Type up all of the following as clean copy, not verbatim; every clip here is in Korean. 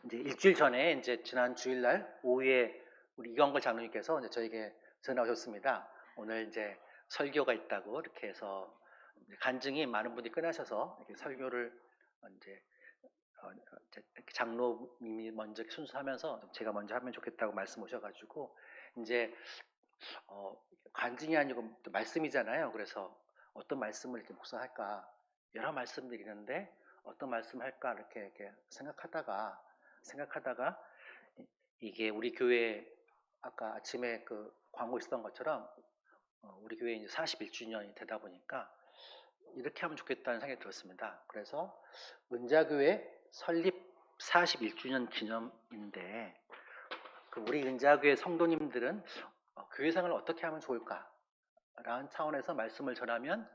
이제 일주일 전에 이제 지난 주일날 오후에 우리 이광걸 장로님께서 이제 저에게 전화 오셨습니다. 오늘 이제 설교가 있다고 이렇게 해서 간증이 많은 분이 끝나셔서 이렇게 설교를 이제 이렇게 장로님이 먼저 순서하면서 제가 먼저 하면 좋겠다고 말씀 오셔가지고 이제 어, 간증이 아니고 또 말씀이잖아요. 그래서 어떤 말씀을 이렇게 묵상할까 여러 말씀들이 있는데 어떤 말씀 할까 이렇게 생각하다가 이게 우리 교회 아까 아침에 그 광고 있었던 것처럼 우리 교회 이제 41주년이 되다 보니까 이렇게 하면 좋겠다는 생각이 들었습니다. 그래서 은자교회 설립 41주년 기념인데 우리 은자교회 성도님들은 교회 생활을 어떻게 하면 좋을까? 라는 차원에서 말씀을 전하면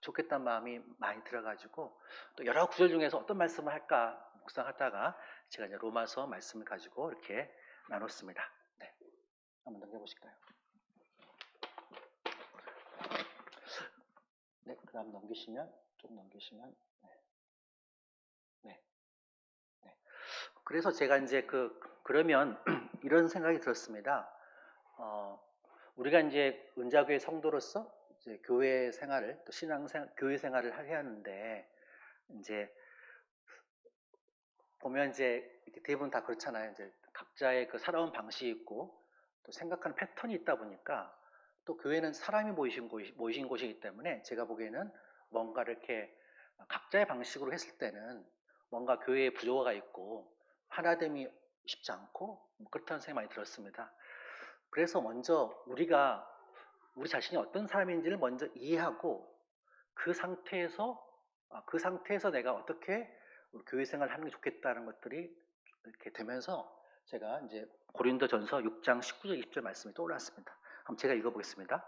좋겠다는 마음이 많이 들어가지고 또 여러 구절 중에서 어떤 말씀을 할까 묵상하다가 제가 이제 로마서 말씀을 가지고 이렇게 나눴습니다. 네, 한번 넘겨보실까요? 네, 그 다음 좀 넘기시면 네, 네. 그래서 제가 이제 그러면 이런 생각이 들었습니다. 우리가 이제 은자교회 성도로서 이제 교회 생활을 또 교회 생활을 해야 하는데 이제 보면 이제 대부분 다 그렇잖아요. 이제 각자의 그 살아온 방식이 있고 또 생각하는 패턴이 있다 보니까 또 교회는 사람이 모이신 곳이기 때문에 제가 보기에는 뭔가 이렇게 각자의 방식으로 했을 때는 뭔가 교회에 부조화가 있고 하나됨이 쉽지 않고 그렇다는 생각이 많이 들었습니다. 그래서 먼저 우리 자신이 어떤 사람인지를 먼저 이해하고 그 상태에서 내가 어떻게 교회 생활을 하는 게 좋겠다는 것들이 이렇게 되면서 제가 이제 고린도전서 6장 19절 20절 말씀이 떠올랐습니다. 한번 제가 읽어보겠습니다.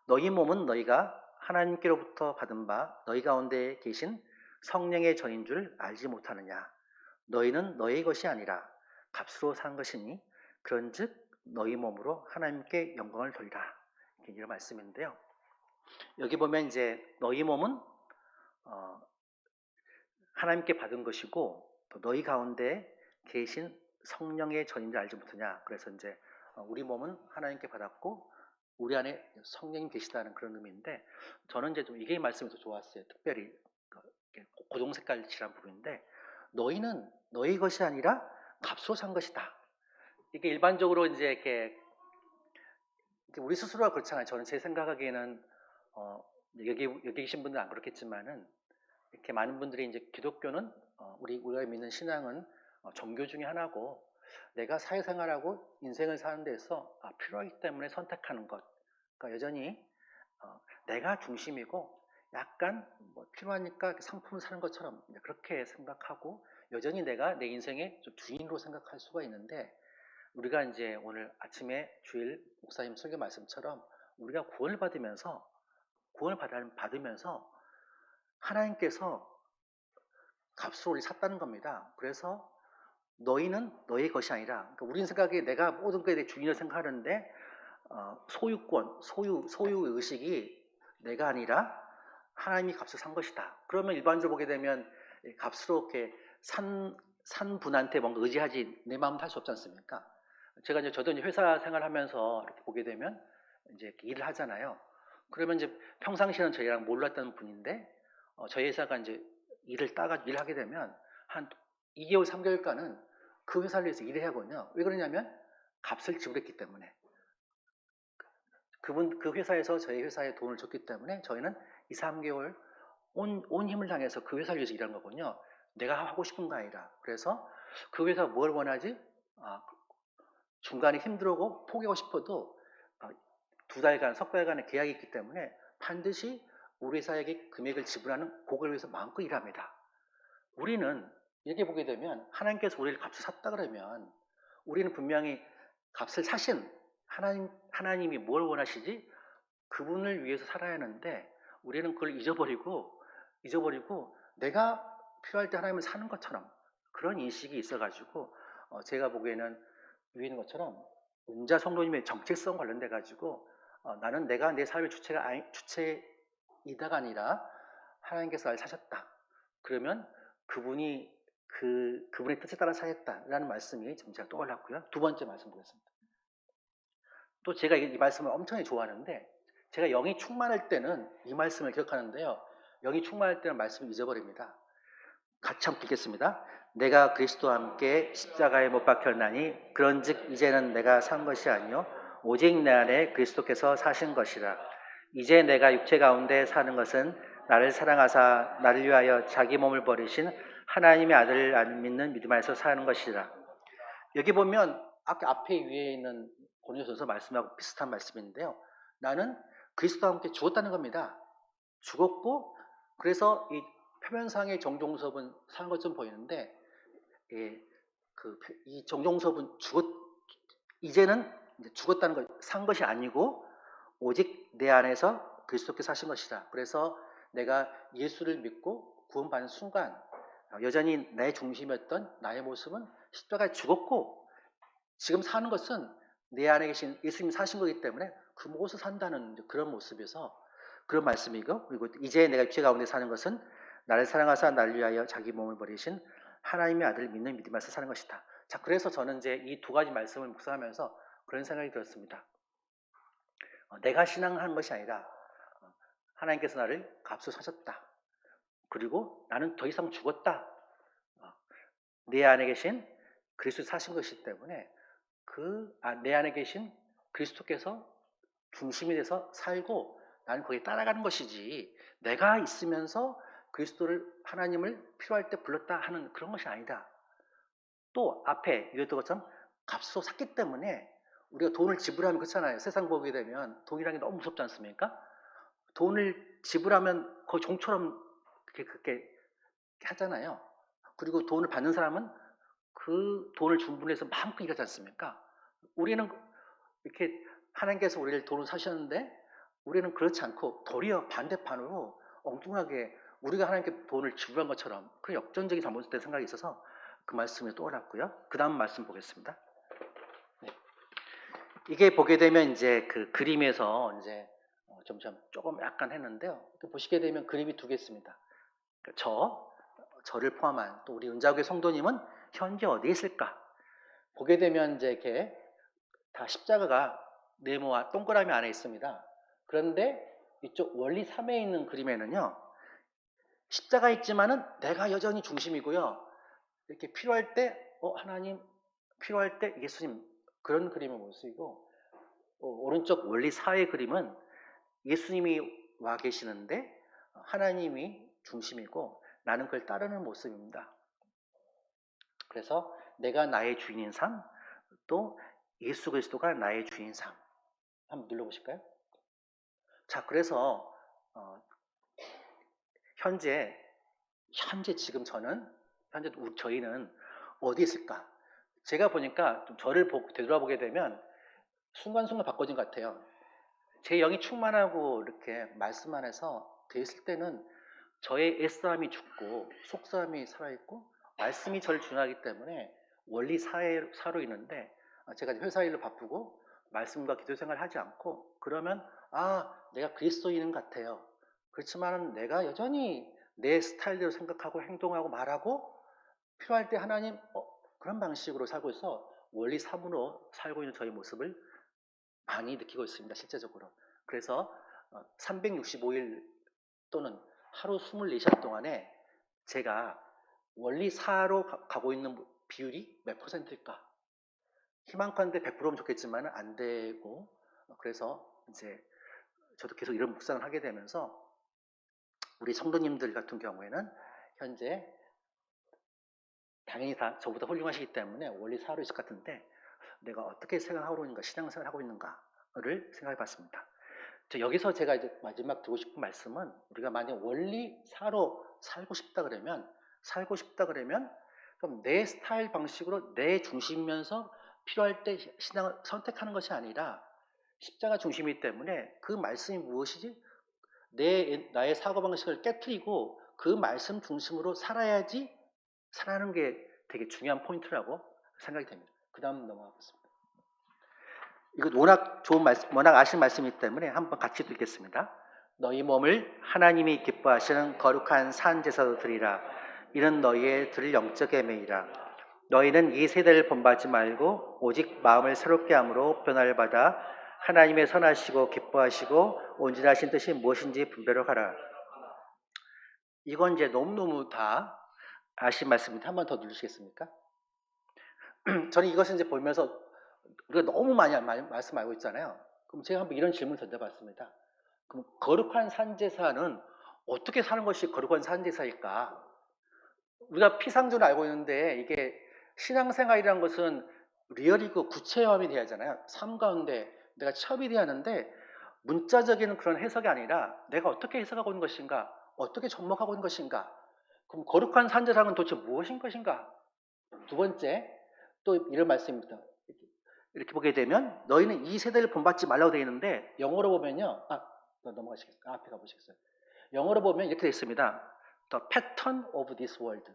너희 몸은 너희가 하나님께로부터 받은 바 너희 가운데 계신 성령의 전인 줄 알지 못하느냐. 너희는 너희 것이 아니라 값으로 산 것이니 그런즉 너희 몸으로 하나님께 영광을 돌리라. 이런 말씀인데요. 여기 보면 이제 너희 몸은 하나님께 받은 것이고 또 너희 가운데 계신 성령의 전인 줄 알지 못하냐. 그래서 이제 우리 몸은 하나님께 받았고 우리 안에 성령이 계시다는 그런 의미인데 저는 이제 좀 이게 말씀이 더 좋았어요. 특별히 고동 색깔 칠한 부분인데 너희는 너희 것이 아니라 값으로 산 것이다. 이게 일반적으로 이제 이렇게 우리 스스로가 그렇잖아요. 저는 제 생각하기에는 여기 계신 분들은 안 그렇겠지만은 이렇게 많은 분들이 이제 기독교는 우리가 믿는 신앙은 종교 중에 하나고 내가 사회생활하고 인생을 사는 데서 필요하기 때문에 선택하는 것. 그러니까 여전히 내가 중심이고 약간 뭐 필요하니까 상품을 사는 것처럼 그렇게 생각하고 여전히 내가 내 인생의 좀 주인으로 생각할 수가 있는데 우리가 이제 오늘 아침에 주일 목사님 설교 말씀처럼 우리가 구원을 받으면서 하나님께서 값으로 우리 샀다는 겁니다. 그래서 너희는 너희 것이 아니라 그러니까 우리는 생각에 내가 모든 것에 대해 주인을 생각하는데 소유권, 소유 의식이 내가 아니라 하나님이 값을 산 것이다. 그러면 일반적으로 보게 되면 값으로 이렇게 산 분한테 뭔가 의지하지 내 마음은 할 수 없지 않습니까? 저도 이제 회사 생활하면서 이렇게 보게 되면 이제 일을 하잖아요. 그러면 이제 평상시에는 저희랑 몰랐던 분인데 저희 회사가 이제 일하게 되면 한 2개월, 3개월간은 그 회사를 위해서 일을 하거든요. 왜 그러냐면 값을 지불했기 때문에. 그 회사에서 저희 회사에 돈을 줬기 때문에 저희는 2, 3개월 온 힘을 당해서 그 회사를 위해서 일한 거거든요. 내가 하고 싶은 거 아니라. 그래서 그 회사가 뭘 원하지? 중간에 힘들고 포기하고 싶어도 2달간, 석 달간의 계약이 있기 때문에 반드시 우리 회사에게 금액을 지불하는 그걸 위해서 마음껏 일합니다. 우리는 이렇게 보게 되면 하나님께서 우리를 값을 샀다 그러면 우리는 분명히 값을 사신 하나님이 뭘 원하시지? 그분을 위해서 살아야 하는데 우리는 그걸 잊어버리고 내가 필요할 때 하나님을 사는 것처럼 그런 인식이 있어가지고 제가 보기에는 위에 있는 것처럼 은자 성도님의 정체성 관련돼 가지고 나는 내가 내 삶의 주체이다가 아니라 하나님께서 나를 사셨다. 그러면 그분이 그분의 뜻에 따라 살겠다라는 말씀이 좀 제가 떠올랐고요. 두 번째 말씀 보겠습니다. 또 제가 이 말씀을 엄청 좋아하는데 제가 영이 충만할 때는 이 말씀을 기억하는데요. 영이 충만할 때는 말씀을 잊어버립니다. 같이 한번 읽겠습니다. 내가 그리스도와 함께 십자가에 못 박혔나니 그런즉 이제는 내가 산 것이 아니요 오직 내 안에 그리스도께서 사신 것이라. 이제 내가 육체 가운데 사는 것은 나를 사랑하사 나를 위하여 자기 몸을 버리신 하나님의 아들을 안 믿는 믿음 안에서 사는 것이라. 여기 보면 아까 앞에 위에 있는 고린도전서 말씀하고 비슷한 말씀인데요. 나는 그리스도와 함께 죽었다는 겁니다. 죽었고 그래서 이 표면상의 정종섭은 사는 것처럼 보이는데 이 정종섭은 이제는 죽었다는 것, 산 것이 아니고 오직 내 안에서 그리스도께서 사신 것이다. 그래서 내가 예수를 믿고 구원받는 순간 여전히 내 중심이었던 나의 모습은 십자가에 죽었고 지금 사는 것은 내 안에 계신 예수님이 사신 거기 때문에 그 모습을 산다는 그런 모습에서 그런 말씀이고, 그리고 이제 내가 육체 가운데 사는 것은 나를 사랑하사 나를 위하여 자기 몸을 버리신 하나님의 아들을 믿는 믿음에서 사는 것이다. 자, 그래서 저는 이제 이 두 가지 말씀을 묵상하면서 그런 생각이 들었습니다. 내가 신앙하는 것이 아니라 하나님께서 나를 값으로 사셨다. 그리고 나는 더 이상 죽었다. 내 안에 계신 그리스도 사신 것이기 때문에 내 안에 계신 그리스도께서 중심이 돼서 살고 나는 거기에 따라가는 것이지 내가 있으면서 그리스도를 하나님을 필요할 때 불렀다 하는 그런 것이 아니다. 또 앞에 이랬던 것처럼 값으로 샀기 때문에 우리가 돈을 지불하면 그렇잖아요. 세상 보게 되면 돈이라는 게 너무 무섭지 않습니까? 돈을 지불하면 거의 종처럼 그렇게 하잖아요. 그리고 돈을 받는 사람은 그 돈을 준분해서 마음껏 일하지 않습니까? 우리는 이렇게 하나님께서 우리를 돈을 사셨는데 우리는 그렇지 않고 도리어 반대판으로 엉뚱하게 우리가 하나님께 돈을 지불한 것처럼 그 역전적인 잘못된 생각이 있어서 그 말씀이 떠올랐고요. 그 다음 말씀 보겠습니다. 네. 이게 보게 되면 이제 그 그림에서 이제 점점 조금 약간 했는데요. 보시게 되면 그림이 두 개 있습니다. 저를 포함한 또 우리 은자교회 성도님은 현재 어디에 있을까? 보게 되면 이제 이렇게 다 십자가가 네모와 동그라미 안에 있습니다. 그런데 이쪽 원리 3에 있는 그림에는요. 십자가 있지만은 내가 여전히 중심이고요. 이렇게 필요할 때 하나님, 필요할 때 예수님 그런 그림의 모습이고 오른쪽 원리 4의 그림은 예수님이 와 계시는데 하나님이 중심이고 나는 그걸 따르는 모습입니다. 그래서 내가 나의 주인인 삶, 또 예수 그리스도가 나의 주인인 삶. 한번 눌러보실까요? 자, 그래서 현재 지금 저희는 어디 있을까? 제가 보니까 좀 저를 되돌아보게 되면 순간순간 바꿔진 것 같아요. 제 영이 충만하고 이렇게 말씀 안에서 돼 있을 때는 저의 옛사람이 죽고 속사람이 살아있고 말씀이 저를 중요하기 때문에 원리 사로 있는데 제가 회사 일로 바쁘고 말씀과 기도 생활을 하지 않고 그러면 내가 그리스도인은 같아요. 그렇지만 내가 여전히 내 스타일대로 생각하고 행동하고 말하고 필요할 때 하나님 그런 방식으로 살고 있어 원리 3으로 살고 있는 저희 모습을 많이 느끼고 있습니다. 실제적으로. 그래서 365일 또는 하루 24시간 동안에 제가 원리 4로 가고 있는 비율이 몇 %일까? 희망컨대 100%면 좋겠지만 안 되고 그래서 이제 저도 계속 이런 묵상을 하게 되면서 우리 성도님들 같은 경우에는 현재 당연히 다 저보다 훌륭하시기 때문에 원리 4로 있을 것 같은데 내가 어떻게 생각하고 있는가, 신앙생활을 하고 있는가를 생각해 봤습니다. 여기서 제가 이제 마지막 드리고 싶은 말씀은 우리가 만약 원리 4로 살고 싶다 그러면 그럼 내 스타일 방식으로 내 중심이면서 필요할 때 신앙을 선택하는 것이 아니라 십자가 중심이기 때문에 그 말씀이 무엇이지? 나의 사고방식을 깨트리고 그 말씀 중심으로 살아야지 살아가는 게 되게 중요한 포인트라고 생각이 됩니다. 그 다음 넘어가겠습니다. 이거 워낙 좋은 말씀, 워낙 아시는 말씀이기 때문에 한번 같이 읽겠습니다. 너희 몸을 하나님이 기뻐하시는 거룩한 산 제사로 드리라. 이는 너희의 들 영적 애매이라. 너희는 이 세대를 본받지 말고 오직 마음을 새롭게 함으로 변화를 받아 하나님의 선하시고 기뻐하시고 온전하신 뜻이 무엇인지 분별을 하라. 이건 이제 너무너무 다 아신 말씀인데 한 번 더 누르시겠습니까? 저는 이것을 이제 보면서 우리가 너무 많이 말씀 알고 있잖아요. 그럼 제가 한번 이런 질문을 던져봤습니다. 그럼 거룩한 산제사는 어떻게 사는 것이 거룩한 산제사일까? 우리가 피상적으로 알고 있는데 이게 신앙생활이라는 것은 리얼이고 구체화이 돼야 하잖아요. 삶 가운데 내가 체험이 돼야 하는데 문자적인 그런 해석이 아니라 내가 어떻게 해석하고 있는 것인가, 어떻게 접목하고 있는 것인가. 그럼 거룩한 산제사는 도대체 무엇인 것인가? 두 번째, 또 이런 말씀입니다. 이렇게 보게 되면 너희는 이 세대를 본받지 말라고 되어 있는데 영어로 보면요. 넘어가시겠어요? 앞에 가보시겠어요? 영어로 보면 이렇게 되어 있습니다. The pattern of this world.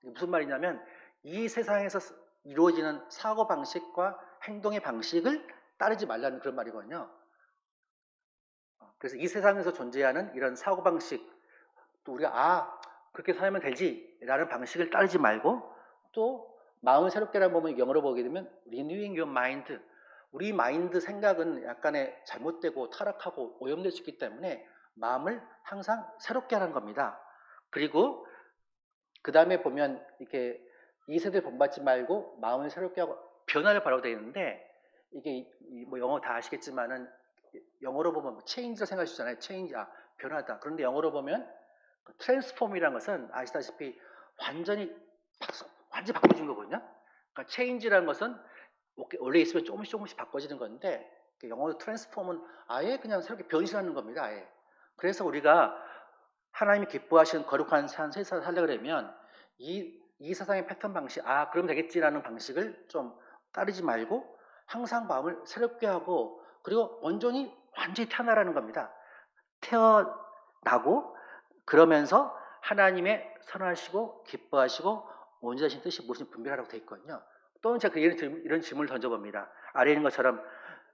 무슨 말이냐면 이 세상에서 이루어지는 사고방식과 행동의 방식을 따르지 말라는 그런 말이거든요. 그래서 이 세상에서 존재하는 이런 사고방식, 또 우리가 그렇게 살면 되지 라는 방식을 따르지 말고, 또 마음을 새롭게라는 부분을 영어로 보게 되면 renewing your mind, 우리 마인드 생각은 약간의 잘못되고 타락하고 오염될 수 있기 때문에 마음을 항상 새롭게 하는 겁니다. 그리고 그 다음에 보면 이렇게 이 세대를 본받지 말고 마음을 새롭게 하고 변화를 바라고 되어 있는데, 이게 뭐 영어 다 아시겠지만은 영어로 보면 change라 생각하시잖아요. change, 변화다. 그런데 영어로 보면 트랜스폼이라는 것은 아시다시피 완전히 바꿔진 거거든요. 그러니까 change라는 것은 원래 있으면 조금씩 바꿔지는 건데, 영어로 트랜스폼은 아예 그냥 새롭게 변신하는 겁니다. 아예. 그래서 우리가 하나님이 기뻐하시는 거룩한 세상을 살려면 이 세상의 패턴 방식, 그럼 되겠지라는 방식을 좀 따르지 말고 항상 마음을 새롭게 하고, 그리고 완전히 태어나라는 겁니다. 태어나고 그러면서 하나님의 선하시고 기뻐하시고 온전하신 뜻이 무엇인지 분별하라고 되어 있거든요. 또는 제가 이런 질문을 던져봅니다. 아래 있는 것처럼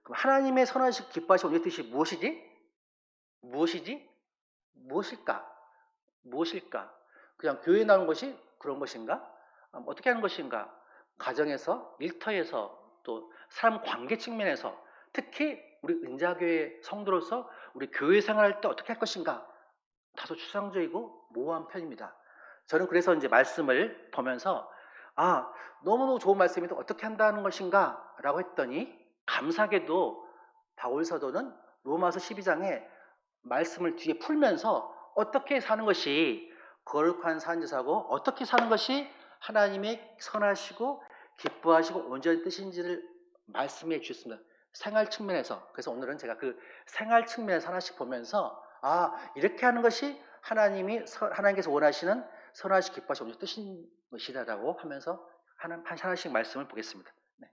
하나님의 선하시고 기뻐하시고 온전한 뜻이 무엇일까? 그냥 교회에 나오는 것이 그런 것인가? 어떻게 하는 것인가? 가정에서, 일터에서, 또 사람 관계 측면에서, 특히 우리 은자교회 성도로서 우리 교회 생활할 때 어떻게 할 것인가? 다소 추상적이고 모호한 편입니다. 저는 그래서 이제 말씀을 보면서 너무너무 좋은 말씀인데 어떻게 한다는 것인가? 라고 했더니 감사하게도 바울 사도는 로마서 12장에 말씀을 뒤에 풀면서 어떻게 사는 것이 거룩한 산제사고 어떻게 사는 것이 하나님의 선하시고 기뻐하시고 온전한 뜻인지를 말씀해 주셨습니다. 생활 측면에서. 그래서 오늘은 제가 그 생활 측면에서 하나씩 보면서 이렇게 하는 것이 하나님께서 원하시는 선하시고 기뻐하시고 온전한 뜻인 것이다라고 하면서 하나씩 말씀을 보겠습니다. 네.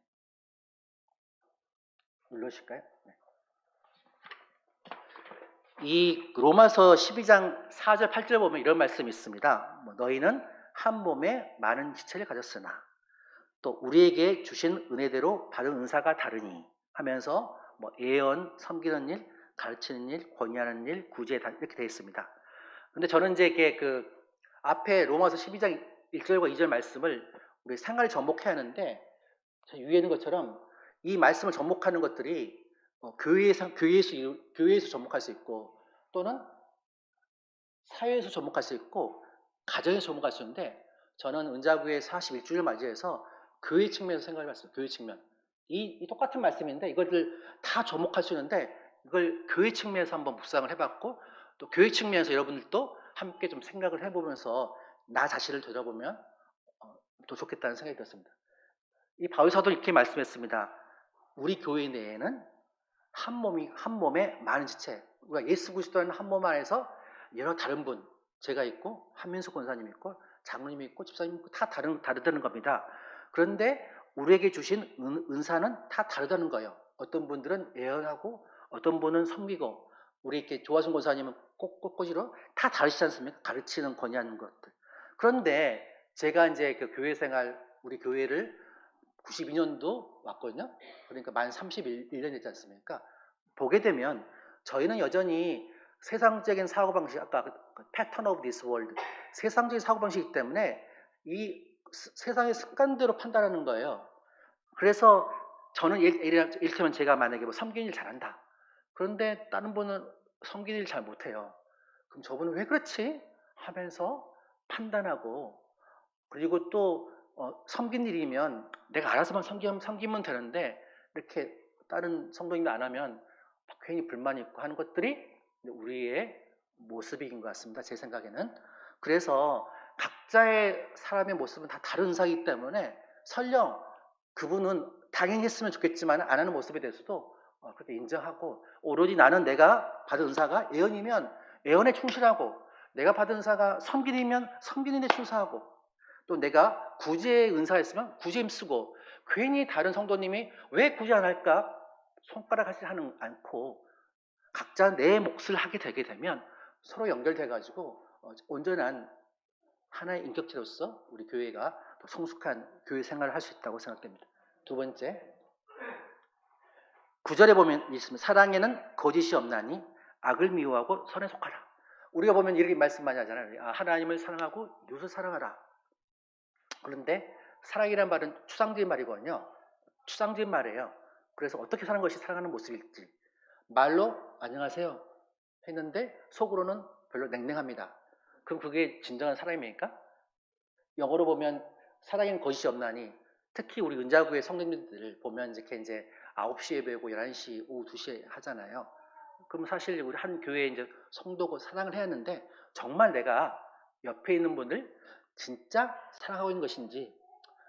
눌러주실까요? 네. 이 로마서 12장 4절 8절 보면 이런 말씀이 있습니다. 너희는 한 몸에 많은 지체를 가졌으나 또 우리에게 주신 은혜대로 받은 은사가 다르니 하면서 예언, 섬기는 일, 가르치는 일, 권위하는 일, 구제 이렇게 되어 있습니다. 근데 저는 이제 이게 그 앞에 로마서 12장 1절과 2절 말씀을 우리 생활에 접목해야 하는데, 위에 있는 것처럼 이 말씀을 접목하는 것들이 교회에서 접목할 수 있고, 또는 사회에서 접목할 수 있고, 가정에서 접목할 수 있는데, 저는 은자구의 41주를 맞이해서 교회 측면에서 생각을 해봤어요. 교회 측면. 이 똑같은 말씀인데 이것을 다 접목할 수 있는데 이걸 교회 측면에서 한번 묵상을 해봤고, 또 교회 측면에서 여러분들도 함께 좀 생각을 해보면서 나 자신을 되돌아보면 더 좋겠다는 생각이 들었습니다. 이 바울 사도 이렇게 말씀했습니다. 우리 교회 내에는 한 몸에 많은 지체, 우리가 예수 그리스도라는 한 몸 안에서 여러 다른 분, 제가 있고 한민숙 권사님 있고 장로님 있고 집사님 있고 다 다르다는 겁니다. 그런데 우리에게 주신 은사는 다 다르다는 거예요. 어떤 분들은 예언하고 어떤 분은 섬기고, 우리 이렇게 조화순 권사님은 꼬꼬지로 다 다르시지 않습니까? 가르치는 권위하는 것들. 그런데 제가 이제 그 교회 생활, 우리 교회를 92년도 왔거든요. 그러니까 만 31년 됐지 않습니까? 보게 되면 저희는 여전히 세상적인 사고방식, 아까 그 패턴 오브 디스 월드, 세상적인 사고방식이기 때문에 이 세상의 습관대로 판단하는 거예요. 그래서 저는 이를테면 제가 만약에 뭐 섬기는 일 잘한다. 그런데 다른 분은 섬기는 일 잘 못해요. 그럼 저분은 왜 그렇지? 하면서 판단하고, 그리고 또 섬긴 일이면 내가 알아서만 섬기면 되는데 이렇게 다른 성도님이 안 하면 괜히 불만이 있고 하는 것들이 우리의 모습인 것 같습니다. 제 생각에는. 그래서 각자의 사람의 모습은 다 다른 은사이기 때문에 설령 그분은 당연히 했으면 좋겠지만 안 하는 모습에 대해서도 그렇게 인정하고, 오로지 나는 내가 받은 은사가 예언이면 예언에 충실하고, 내가 받은 은사가 섬기이면 섬기는 데 충실하고, 또 내가 구제의 은사가 있으면 구제 힘쓰고, 괜히 다른 성도님이 왜 구제 안 할까 손가락 하지 않고 각자 내 몫을 하게 되게 되면 서로 연결돼 가지고 온전한 하나의 인격체로서 우리 교회가 더 성숙한 교회 생활을 할 수 있다고 생각됩니다. 두 번째, 9절에 보면 있습니다. 사랑에는 거짓이 없나니 악을 미워하고 선에 속하라. 우리가 보면 이렇게 말씀 많이 하잖아요. 하나님을 사랑하고 이웃을 사랑하라. 그런데 사랑이란 말은 추상적인 말이거든요. 추상적인 말이에요. 그래서 어떻게 사는 것이 사랑하는 모습일지, 말로 안녕하세요 했는데 속으로는 별로 냉랭합니다. 그럼 그게 진정한 사랑입니까? 영어로 보면 사랑에는 거짓이 없나니, 특히 우리 은자구의 성도님들 보면 이제 9시에 배우고 11시, 오후 2시에 하잖아요. 그럼 사실 우리 한 교회에 이제 성도고 사랑을 해야 하는데, 정말 내가 옆에 있는 분을 진짜 사랑하고 있는 것인지,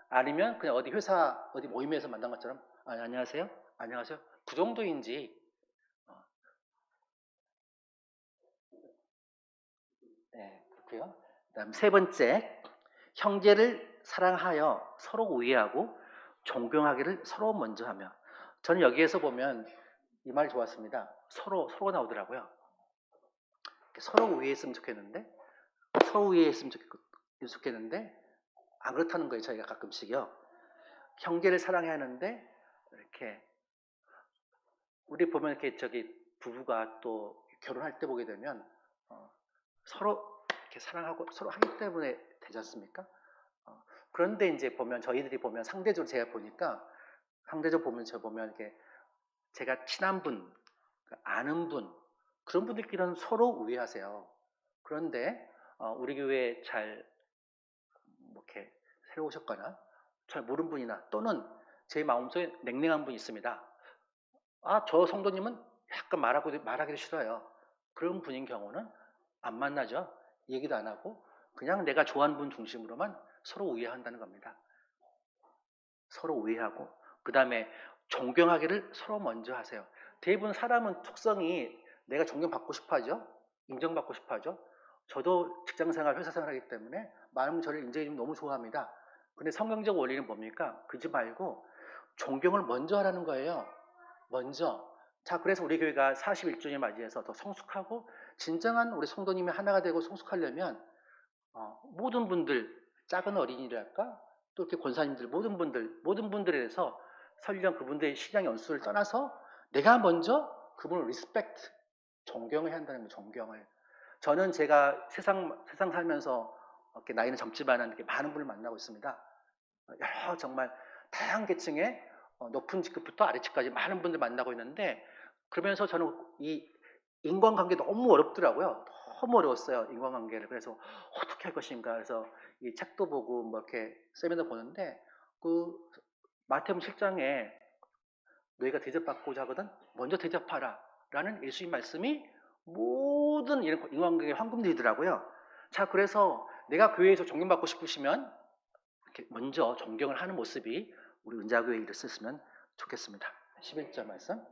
아니면 그냥 어디 회사 어디 모임에서 만난 것처럼 안녕하세요, 안녕하세요, 그 정도인지. 네, 그렇고요. 그다음 세 번째, 형제를 사랑하여 서로 우애하고 존경하기를 서로 먼저 하며. 저는 여기에서 보면 이 말 좋았습니다. 서로 나오더라고요. 서로 우애했으면 좋겠는데, 서로 우애했으면 좋겠는데 안 그렇다는 거예요. 저희가 가끔씩요. 형제를 사랑해야 하는데, 이렇게 우리 보면 이렇게 부부가 또 결혼할 때 보게 되면 서로 이렇게 사랑하고 서로 하기 때문에 되지 않습니까? 그런데 이제 보면 저희들이 보면 상대적으로 제가 보니까 상대적으로 보면 이렇게 제가 친한 분, 아는 분, 그런 분들끼리는 서로 우애하세요. 그런데 우리 교회에 잘 이렇게 새로 오셨거나 잘 모르는 분이나, 또는 제 마음속에 냉랭한 분이 있습니다. 저 성도님은 약간 말하기도 싫어요. 그런 분인 경우는 안 만나죠. 얘기도 안 하고 그냥 내가 좋아하는 분 중심으로만 서로 우애한다는 겁니다. 서로 우애하고, 그 다음에 존경하기를 서로 먼저 하세요. 대부분 사람은 특성이 내가 존경받고 싶어 하죠. 인정받고 싶어 하죠. 저도 직장생활, 회사생활 하기 때문에 많은 저를 인정해주면 너무 좋아합니다. 근데 성경적 원리는 뭡니까? 그러지 말고 존경을 먼저 하라는 거예요. 먼저. 자, 그래서 우리 교회가 41주년 맞이해서 더 성숙하고 진정한 우리 성도님이 하나가 되고 성숙하려면 모든 분들, 작은 어린이랄까, 또 이렇게 권사님들, 모든 분들에 대해서 설령 그분들의 신앙 연수를 떠나서 내가 먼저 그분을 리스펙트, 존경을 해야 한다는 거예요. 존경을. 저는 제가 세상 살면서 이렇게 나이는 젊지만 이렇게 많은 분을 만나고 있습니다. 여러 정말 다양한 계층의 높은 직급부터 아래층까지 많은 분들 만나고 있는데, 그러면서 저는 이 인간관계 너무 어렵더라고요. 너무 어려웠어요, 인간관계를. 그래서 어떻게 할 것인가. 그래서 이 책도 보고 뭐 이렇게 세미나 보는데, 그 마태복음 7장에 너희가 대접받고자 하거든 먼저 대접하라 라는 예수님 말씀이 모든 이런 인간관계의 황금들이더라고요. 자, 그래서 내가 교회에서 존경받고 싶으시면 이렇게 먼저 존경을 하는 모습이 우리 은자교회에 일었으면 좋겠습니다. 11절 말씀.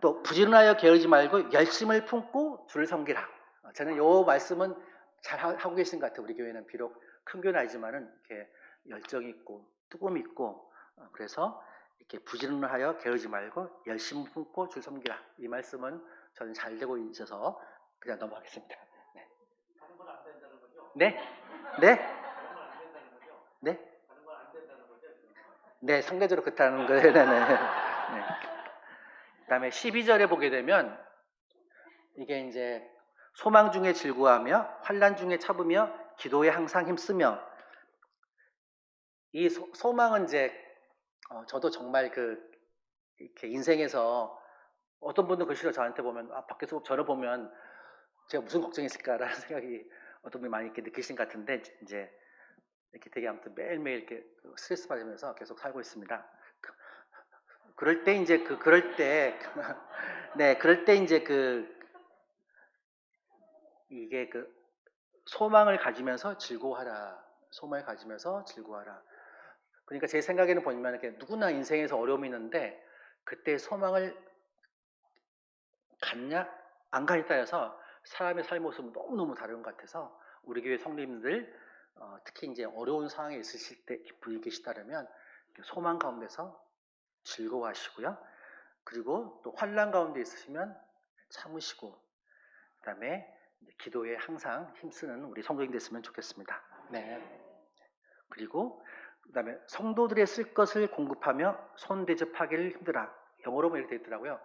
또 부지런하여 게으르지 말고 열심을 품고 주를 섬기라. 저는 이 말씀은 잘 하고 계신 것 같아요. 우리 교회는 비록 큰 교회는 아니지만은 이렇게 열정이 있고 뜨거움이 있고, 그래서 이렇게 부지런하여 게으르지 말고 열심을 품고 주를 섬기라. 이 말씀은 저는 잘 되고 있어서 그냥 넘어가겠습니다. 네. 다른 건 안 된다는 거죠? 네? 네? 다른 건 안 된다는 거죠? 네? 다른 건 안 된다는 거죠? 네, 상대적으로 그렇다는 거예요. 네. 그 다음에 12절에 보게 되면 이게 이제 소망 중에 즐거워하며 환난 중에 참으며 기도에 항상 힘쓰며 이 소망은 이제 저도 정말 이렇게 인생에서 어떤 분들 글씨를 저한테 보면 밖에서 저를 보면 제가 무슨 걱정이 있을까라는 생각이 어떤 분이 많이 이렇게 느끼신 것 같은데 이제 이렇게 되게 아무튼 매일매일 이렇게 스트레스 받으면서 계속 살고 있습니다. 그럴 때 이제 그럴 때 네, 그럴 때 이제 이게 소망을 가지면서 즐거워하라. 소망을 가지면서 즐거워하라. 그러니까 제 생각에는 보면 이렇게 누구나 인생에서 어려움이 있는데 그때 소망을 갖냐 안 갖냐에 따라서 사람의 삶 모습은 너무너무 다른 것 같아서 우리 교회 성도님들 특히 이제 어려운 상황에 있으실 때 분이 계시다면 소망 가운데서 즐거워하시고요. 그리고 또 환난 가운데 있으시면 참으시고 그다음에 기도에 항상 힘쓰는 우리 성도님 됐으면 좋겠습니다. 네. 그리고 그다음에 성도들의 쓸 것을 공급하며 손 대접하기를 힘들어. 영어로 보면 이렇게 되어 있더라고요.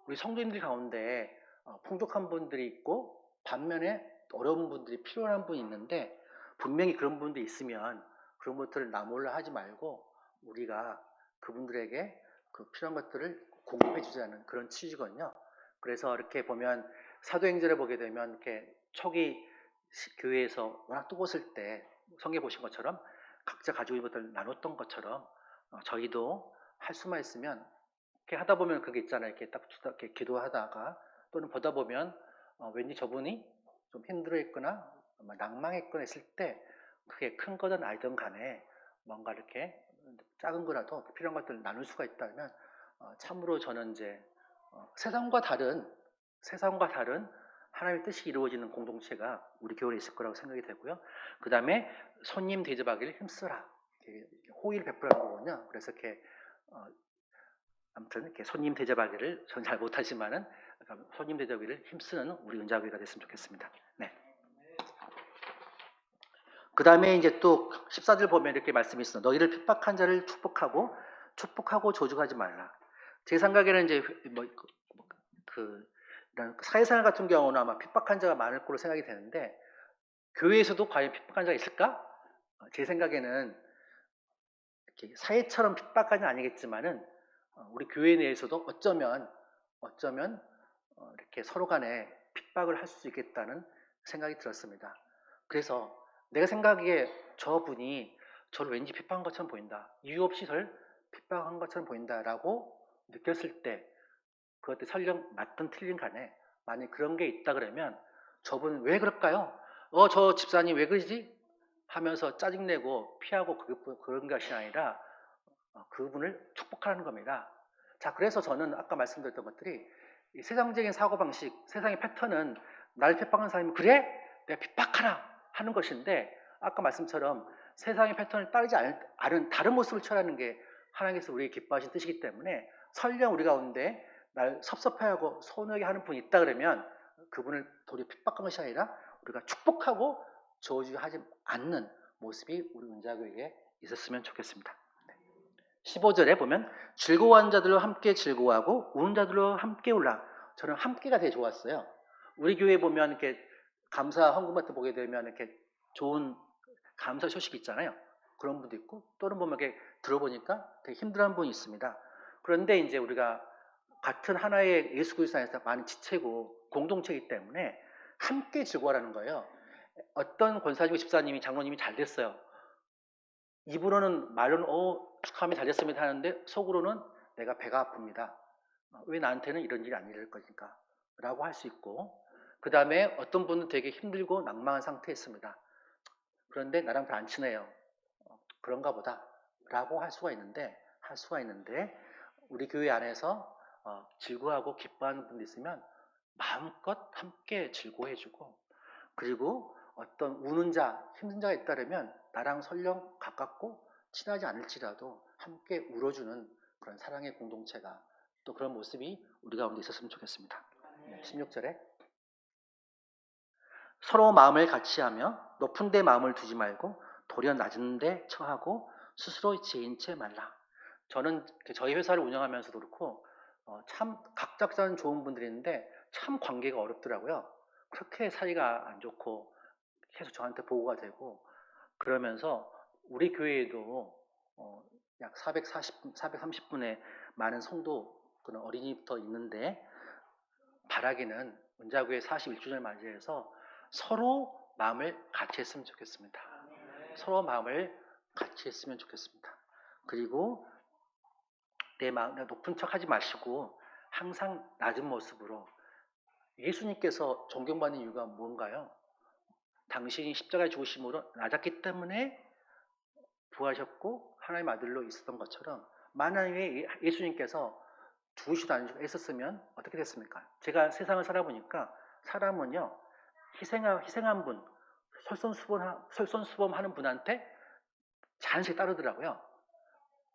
우리 성도님들 가운데 풍족한 분들이 있고 반면에 어려운 분들이 필요한 분이 있는데 분명히 그런 분들이 있으면 그런 것들을 나몰라 하지 말고 우리가 그분들에게 그 필요한 것들을 공급해 주자는 그런 취지거든요. 그래서 이렇게 보면 사도행전을 보게 되면 이렇게 초기 교회에서 워낙 뜨거웠을 때 성경 보신 것처럼 각자 가지고 있는 것들을 나눴던 것처럼 저희도 할 수만 있으면 이렇게 하다 보면 그게 있잖아요. 이렇게 딱 이렇게 기도하다가 또는 보다 보면 왠지 저분이 좀 힘들어했거나 낭망했거나 했을 때 그게 큰 거든 아니든 간에 뭔가 이렇게 작은 거라도 필요한 것들을 나눌 수가 있다면 참으로 저는 이제 세상과 다른 하나님의 뜻이 이루어지는 공동체가 우리 교회에 있을 거라고 생각이 되고요. 그 다음에 손님 대접하기를 힘쓰라. 호의를 베풀라는 거거든요. 그래서 이렇게 아무튼 이렇게 손님 대접하기를 전 잘 못하지만은 손님 대접하기를 힘쓰는 우리 은자교회가 됐으면 좋겠습니다. 네. 그 다음에 이제 또 14절 보면 이렇게 말씀이 있어. 너희를 핍박한 자를 축복하고 조죽하지 말라. 제 생각에는 이제 이런 사회생활 같은 경우는 아마 핍박한 자가 많을 거로 생각이 되는데 교회에서도 과연 핍박한 자가 있을까? 제 생각에는 이렇게 사회처럼 핍박까지는 아니겠지만은 우리 교회 내에서도 어쩌면 이렇게 서로 간에 핍박을 할 수 있겠다는 생각이 들었습니다. 그래서 내가 생각하기에 저분이 저를 왠지 핍박한 것처럼 보인다. 이유 없이 저를 핍박한 것처럼 보인다라고 느꼈을 때 그것도 설령 맞든 틀린 간에 만약 그런 게 있다 그러면 저분은 왜 그럴까요? 저 집사님 왜 그러지? 하면서 짜증내고 피하고 그런 것이 아니라 그분을 축복하는 겁니다. 자, 그래서 저는 아까 말씀드렸던 것들이 이 세상적인 사고방식, 세상의 패턴은 나를 핍박하는 사람이 그래? 내가 핍박하라 하는 것인데 아까 말씀처럼 세상의 패턴을 따르지 않은 다른 모습을 취하는 게 하나님께서 우리에게 기뻐하신 뜻이기 때문에 설령 우리 가운데 날 섭섭해하고 서운하게 하는 분이 있다 그러면 그분을 도리어 핍박한 것이 아니라 우리가 축복하고 저주하지 않는 모습이 우리 은자교회에 있었으면 좋겠습니다. 15절에 보면 즐거워하는 자들로 함께 즐거워하고 우는 자들로 함께 울라. 저는 함께가 되게 좋았어요. 우리 교회 보면 이렇게 감사 헌금 같은 보게 되면 이렇게 좋은 감사 소식이 있잖아요. 그런 분도 있고 또는 보면 이렇게 들어보니까 되게 힘들어하는 분이 있습니다. 그런데 이제 우리가 같은 하나의 예수 그리스도 안에서 많은 지체고 공동체이기 때문에 함께 즐거워하라는 거예요. 어떤 권사님, 집사님이, 장로님이 잘 됐어요. 입으로는 말로는 축하하면 잘 됐습니다 하는데 속으로는 내가 배가 아픕니다. 왜 나한테는 이런 일이 안 일어날 거니까 라고 할 수 있고 그 다음에 어떤 분은 되게 힘들고 낭망한 상태였습니다. 그런데 나랑 별 안 친해요. 그런가 보다 라고 할 수가 있는데 우리 교회 안에서 즐거워하고 기뻐하는 분이 있으면 마음껏 함께 즐거워해주고 그리고 어떤 우는 자, 힘든 자가 있다면 나랑 설령 가깝고 친하지 않을지라도 함께 울어주는 그런 사랑의 공동체가 또 그런 모습이 우리 가운데 있었으면 좋겠습니다. 16절에 서로 마음을 같이 하며 높은 데 마음을 두지 말고 도리어 낮은 데 처하고 스스로 지인 채 말라. 저는 저희 회사를 운영하면서도 그렇고 참 각자 좋은 분들이 있는데 참 관계가 어렵더라고요. 그렇게 사이가 안 좋고 계속 저한테 보고가 되고 그러면서 우리 교회에도 약 430분의 많은 성도 그런 어린이부터 있는데 바라기는 은자교회 41주년을 맞이해서 서로 마음을 같이 했으면 좋겠습니다. 서로 마음을 같이 했으면 좋겠습니다. 그리고 내 마음 높은 척 하지 마시고 항상 낮은 모습으로 예수님께서 존경받는 이유가 뭔가요? 당신이 십자가에 죽으심으로 낮았기 때문에 부하셨고 하나님의 아들로 있었던 것처럼 만약에 예수님께서 죽으시도 않으시고 애썼으면 어떻게 됐습니까? 제가 세상을 살아보니까 사람은요 희생한 분 솔선수범하는 분한테 자연스레 따르더라고요.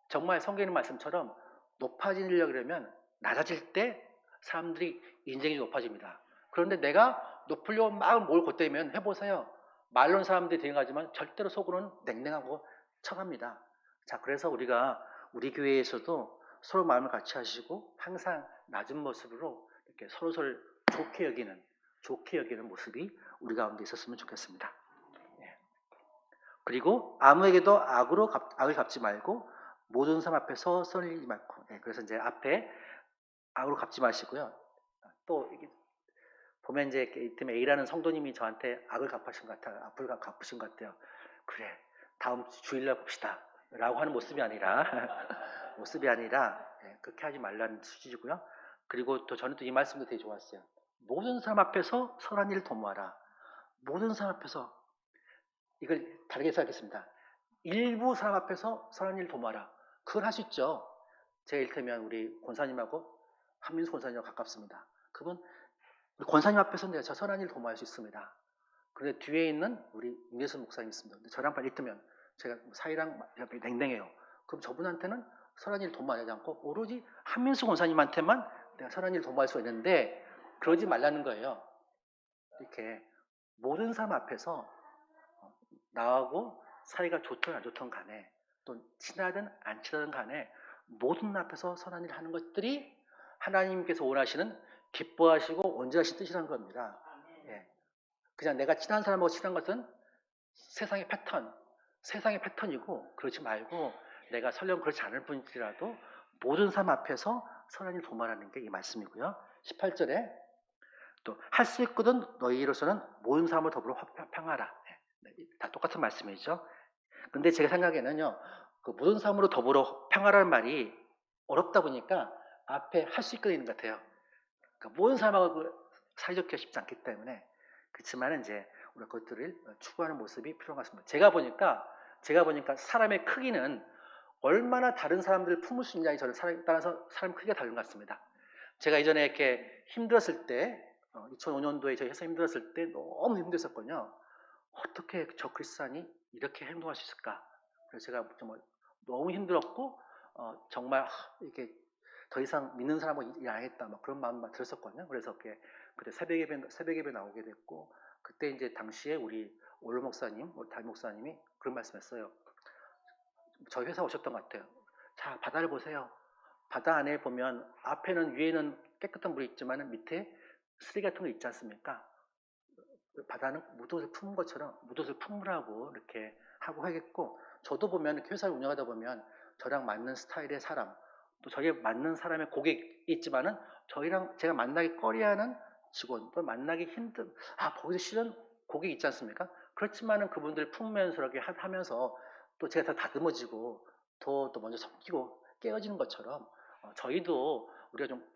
정말 성경의 말씀처럼 높아지려고 그러면 낮아질 때 사람들이 인정이 높아집니다. 그런데 내가 높으려고 막 뭘 걷대면 해보세요. 말로는 사람들이 대응하지만 절대로 속으로는 냉랭하고 척합니다. 자, 그래서 우리가 우리 교회에서도 서로 마음을 같이 하시고 항상 낮은 모습으로 이렇게 서로서로 좋게 여기는 모습이 우리 가운데 있었으면 좋겠습니다. 예. 그리고 아무에게도 악을 갚지 말고 모든 사람 앞에서 선을 이루지 말고. 예, 그래서 이제 앞에 악으로 갚지 마시고요. 또 이게 보면 이제 이쯤에 A라는 성도님이 저한테 악을 갚으신 것 같아요. 악을 갚으신 것 같아요. 그래, 다음 주일날 봅시다. 라고 하는 모습이 아니라 예, 그렇게 하지 말라는 취지고요. 그리고 또 저는 또 이 말씀도 되게 좋았어요. 모든 사람 앞에서 선한 일을 도모하라. 모든 사람 앞에서 이걸 다르게 생각했습니다. 일부 사람 앞에서 선한 일을 도모하라. 그걸 할 수 있죠. 제가 이를테면 우리 권사님하고 한민수 권사님하고 가깝습니다. 그분 권사님 앞에서 내가 저 선한 일을 도모할 수 있습니다. 그런데 뒤에 있는 우리 임예선 목사님 있습니다. 근데 저랑 빨리 있으면 제가 사이랑 냉랭해요. 그럼 저분한테는 선한 일을 도모하지 않고 오로지 한민수 권사님한테만 내가 선한 일을 도모할 수 있는데 그러지 말라는 거예요. 이렇게 모든 사람 앞에서 나하고 사이가 좋든 안 좋든 간에 또 친하든 안 친하든 간에 모든 앞에서 선한 일을 하는 것들이 하나님께서 원하시는 기뻐하시고 온전하신 뜻이라는 겁니다. 예. 그냥 내가 친한 사람하고 친한 것은 세상의 패턴이고 그렇지 말고 내가 설령 그렇지 않을 뿐이라도 모든 사람 앞에서 선한 일을 도모하는 게 이 말씀이고요. 18절에 또 할 수 있거든 너희로서는 모든 사람을 더불어 평하라. 다 똑같은 말씀이죠. 근데 제가 생각에는요, 그 모든 사람으로 더불어 평화라는 말이 어렵다 보니까 앞에 할 수 있거든 있는 것 같아요. 그러니까 모든 사람하고 사이좋기가 쉽지 않기 때문에 그렇지만 이제 우리가 그것들을 추구하는 모습이 필요한 것 같습니다. 제가 보니까 사람의 크기는 얼마나 다른 사람들을 품을 수 있냐에 저는 따라서 사람 크기가 다른 것 같습니다. 제가 이전에 이렇게 힘들었을 때 2005년도에 저희 회사 힘들었을 때 너무 힘들었거든요. 어떻게 저 크리스찬이 이렇게 행동할 수 있을까? 그래서 제가 정말 너무 힘들었고 정말 이렇게 더 이상 믿는 사람하고 일 안 하겠다 막 그런 마음만 들었었거든요. 그래서 그때 새벽 예배 나오게 됐고 그때 이제 당시에 우리 올로 목사님, 담임 목사님이 그런 말씀했어요. 저희 회사 오셨던 것 같아요. 자, 바다를 보세요. 바다 안에 보면 앞에는 위에는 깨끗한 물이 있지만 밑에 쓰레기 같은 거 있지 않습니까? 바다는 무엇을 품은 것처럼 무엇을 품으라고 이렇게 하고 하겠고 저도 보면 회사를 운영하다 보면 저랑 맞는 스타일의 사람 또 저에 맞는 사람의 고객이 있지만은 저희랑 제가 만나기 꺼려하는 직원 또 만나기 힘든 보기도 싫은 고객이 있지 않습니까? 그렇지만은 그분들 품으면서 이렇게 하면서 또 제가 더 다듬어지고 더 또 먼저 섬기고 깨어지는 것처럼 저희도 우리가 좀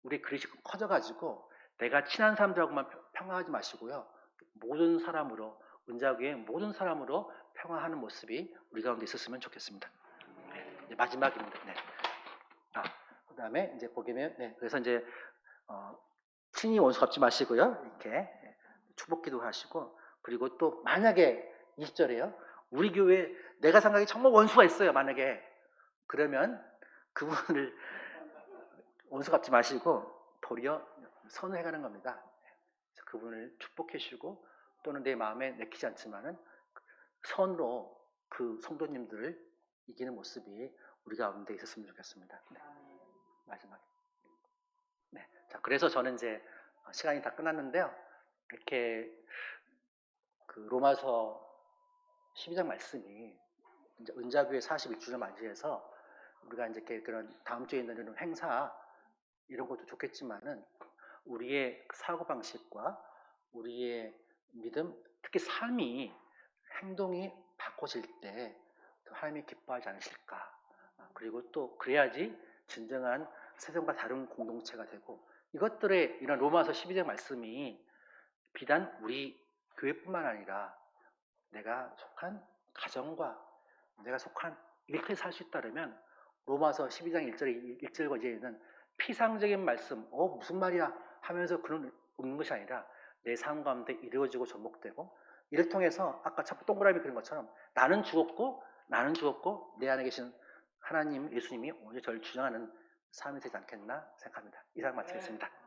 우리 그릇이 커져가지고 내가 친한 사람들하고만 평화하지 마시고요. 모든 사람으로 은자교의 모든 사람으로 평화하는 모습이 우리 가운데 있었으면 좋겠습니다. 네, 마지막입니다. 네. 그다음에 이제 보기면 그래서 이제 친히 원수 갚지 마시고요. 이렇게 축복기도 하시고 그리고 또 만약에 20절에요. 우리 교회에 내가 생각에 정말 원수가 있어요. 만약에 그러면 그분을 원수 갚지 마시고 도리어 선을 해가는 겁니다. 그분을 축복해 주시고 또는 내 마음에 내키지 않지만은 선으로 그 성도님들을 이기는 모습이 우리 가운데 있었으면 좋겠습니다. 네. 마지막. 네. 자, 그래서 저는 이제 시간이 다 끝났는데요. 이렇게 그 로마서 12장 말씀이 이제 은자교회 41주년 맞이해서 우리가 이제 이렇게 그런 다음 주에 있는 이런 행사 이런 것도 좋겠지만은 우리의 사고방식과 우리의 믿음, 특히 삶이 행동이 바꿔질 때 하나님이 기뻐하지 않으실까. 그리고 또 그래야지 진정한 세상과 다른 공동체가 되고 이것들의 이런 로마서 12장 말씀이 비단 우리 교회뿐만 아니라 내가 속한 가정과 내가 속한 이렇게 살 수 있다면 로마서 12장 1절과 이제 있는 피상적인 말씀, 무슨 말이야 하면서 그런 없는 것이 아니라 내 삶 가운데 이루어지고 접목되고 이를 통해서 아까 자꾸 동그라미 그린 것처럼 나는 죽었고 내 안에 계신 하나님, 예수님이 오늘 저를 주장하는 삶이 되지 않겠나 생각합니다. 이상 마치겠습니다.